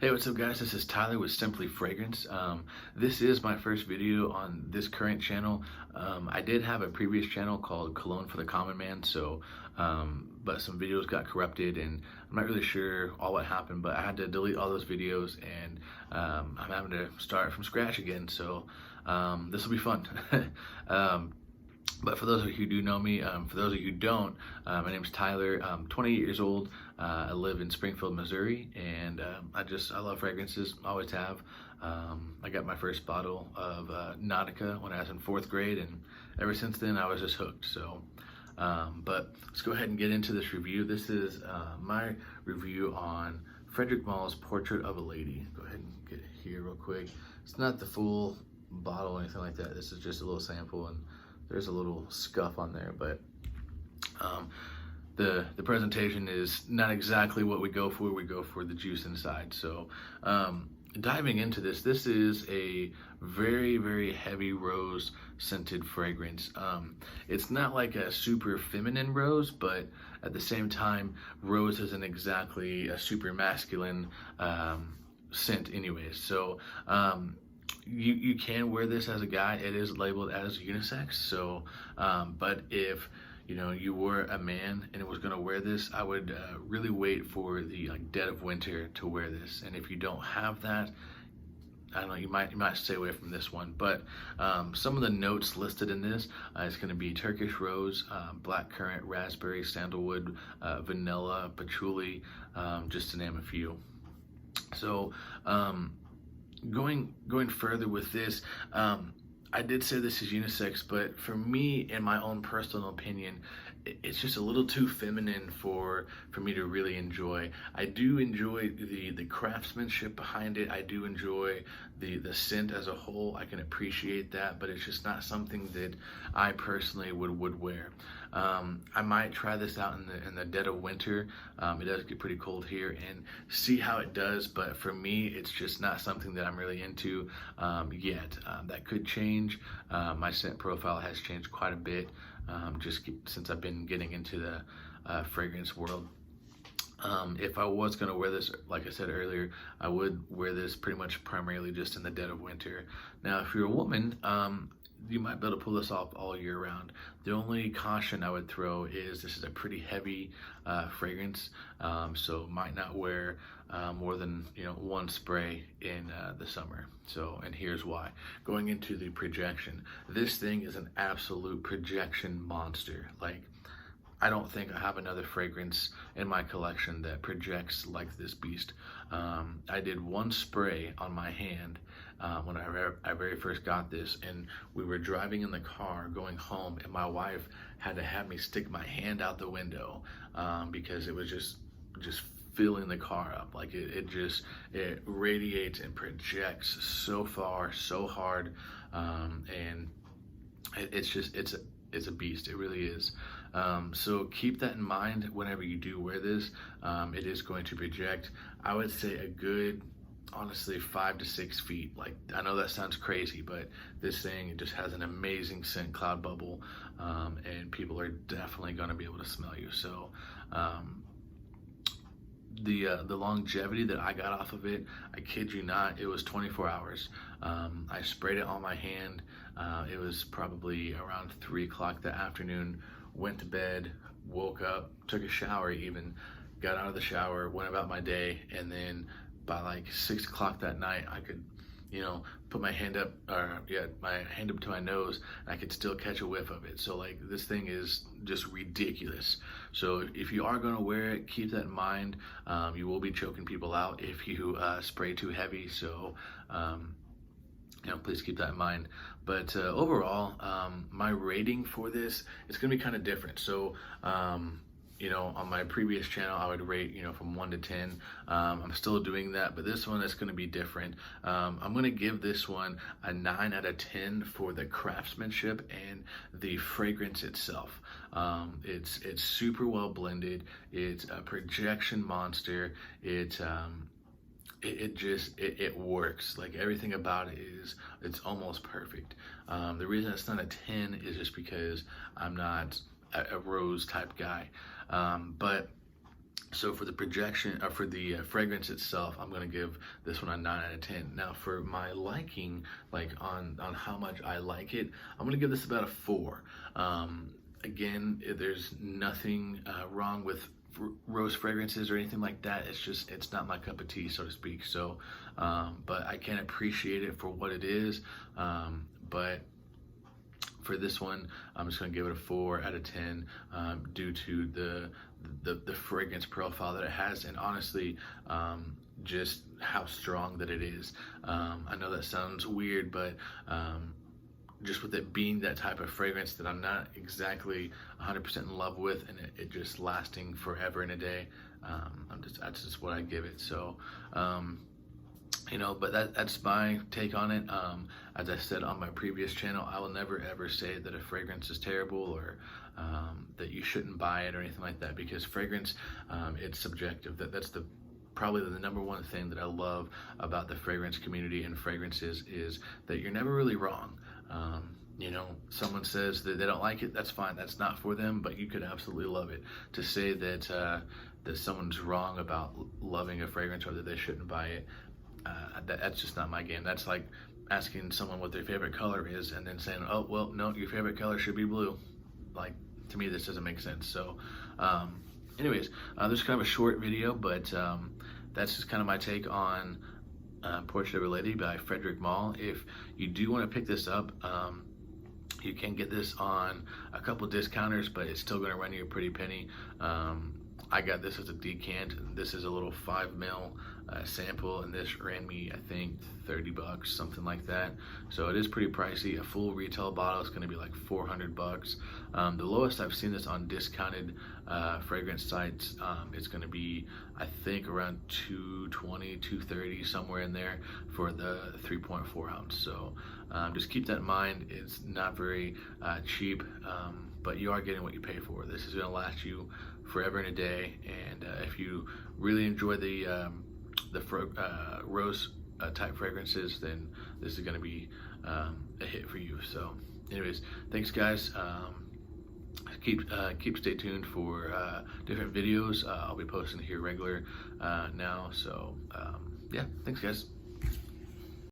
Hey, what's up, guys? This is Tyler with Simply Fragrance. This is my first video on this current channel. I did have a previous channel called Cologne for the Common Man, but some videos got corrupted, and I'm not really sure all what happened, but I had to delete all those videos, and I'm having to start from scratch again, so this will be fun. But for those of you who do know me, for those of you who don't, my name is Tyler. I'm 28 years old. I live in Springfield, Missouri, and I love fragrances, always have. I got my first bottle of Nautica when I was in 4th grade, and ever since then I was just hooked. So, but let's go ahead and get into this review. This is my review on Frederic Mall's Portrait of a Lady. Go ahead and get it here real quick. It's not the full bottle or anything like that. This is just a little sample, and there's a little scuff on there, but the presentation is not exactly what we go for. We go for the juice inside. So diving into this is a very, very heavy rose scented fragrance. It's not like a super feminine rose, but at the same time, rose isn't exactly a super masculine scent anyways. So you can wear this as a guy. It is labeled as unisex. So, but if you were a man and was gonna wear this, I would really wait for the dead of winter to wear this. And if you don't have that, I don't know, you might stay away from this one. But some of the notes listed in this is going to be Turkish rose, black currant, raspberry, sandalwood, vanilla, patchouli, just to name a few. So going further with this, I did say this is unisex, but for me, in my own personal opinion, it's just a little too feminine for me to really enjoy. I do enjoy the craftsmanship behind it. I do enjoy the scent as a whole. I can appreciate that, but it's just not something that I personally would wear. I might try this out in the dead of winter. It does get pretty cold here, and see how it does, but for me, it's just not something that I'm really into yet. That could change. My scent profile has changed quite a bit just since I've been getting into the fragrance world. If I was going to wear this, like I said earlier, I would wear this pretty much primarily just in the dead of winter. Now, if you're a woman, you might be able to pull this off all year round. The only caution I would throw is this is a pretty heavy fragrance, so might not wear more than one spray in the summer. So, and here's why. Going into the projection, this thing is an absolute projection monster. Like, I don't think I have another fragrance in my collection that projects like this beast. I did one spray on my hand when I very first got this, and we were driving in the car going home, and my wife had to have me stick my hand out the window because it was just filling the car up. Like it radiates and projects so far, so hard, and it's a beast. It really is. So keep that in mind whenever you do wear this. It is going to project, I would say, a good, honestly, 5 to 6 feet. Like, I know that sounds crazy, but this thing, it just has an amazing scent cloud bubble, and people are definitely going to be able to smell you. So the longevity that I got off of it, I kid you not, it was 24 hours. I sprayed it on my hand. It was probably around 3 o'clock that afternoon. Went to bed, woke up, took a shower even, got out of the shower, went about my day, and then by like 6 o'clock that night, I could, put my hand up, my hand up to my nose, and I could still catch a whiff of it. So like, this thing is just ridiculous. So if you are gonna wear it, keep that in mind. You will be choking people out if you spray too heavy. So please keep that in mind. But overall, my rating for this is going to be kind of different. So, on my previous channel, I would rate, from 1 to 10. I'm still doing that, but this one is going to be different. I'm going to give this one a 9 out of 10 for the craftsmanship and the fragrance itself. It's super well blended. It's a projection monster. It works. Like, everything about it it's almost perfect. The reason it's not a 10 is just because I'm not a rose type guy. But So for the projection, or for the fragrance itself, I'm gonna give this one a 9 out of 10. Now for my liking, like on how much I like it, I'm gonna give this about a 4. Again, there's nothing wrong with rose fragrances or anything like that. It's not my cup of tea, so to speak. So, but I can appreciate it for what it is. But for this one, I'm just going to give it a 4 out of 10 due to the fragrance profile that it has, and honestly, just how strong that it is. I know that sounds weird, but just with it being that type of fragrance that I'm not exactly 100% in love with, and it just lasting forever and a day, that's just what I give it. So, but that's my take on it. As I said on my previous channel, I will never ever say that a fragrance is terrible, or that you shouldn't buy it or anything like that, because fragrance, it's subjective. That's probably the number one thing that I love about the fragrance community and fragrances, is that you're never really wrong. Someone says that they don't like it, that's fine, that's not for them, but you could absolutely love it. To say that someone's wrong about loving a fragrance, or that they shouldn't buy it, that's just not my game. That's like asking someone what their favorite color is and then saying, oh, well, no, your favorite color should be blue. Like, to me, this doesn't make sense. So, anyways, this is kind of a short video, but that's just kind of my take on Portrait of a Lady by Frederic Malle. If you do want to pick this up, you can get this on a couple discounters, but it's still going to run you a pretty penny. I got this as a decant. This is a little 5 ml sample, and this ran me, I think, $30, something like that. So it is pretty pricey. A full retail bottle is going to be like $400. The lowest I've seen this on discounted fragrance sites, it's going to be, I think, around $220, $230, somewhere in there for the 3.4 ounce. So just keep that in mind. It's not very cheap, but you are getting what you pay for. This is going to last you forever and a day, and if you really enjoy the rose type fragrances, then this is going to be a hit for you. So anyways, thanks guys. Keep stay tuned for different videos. I'll be posting here regular now. So yeah, thanks guys.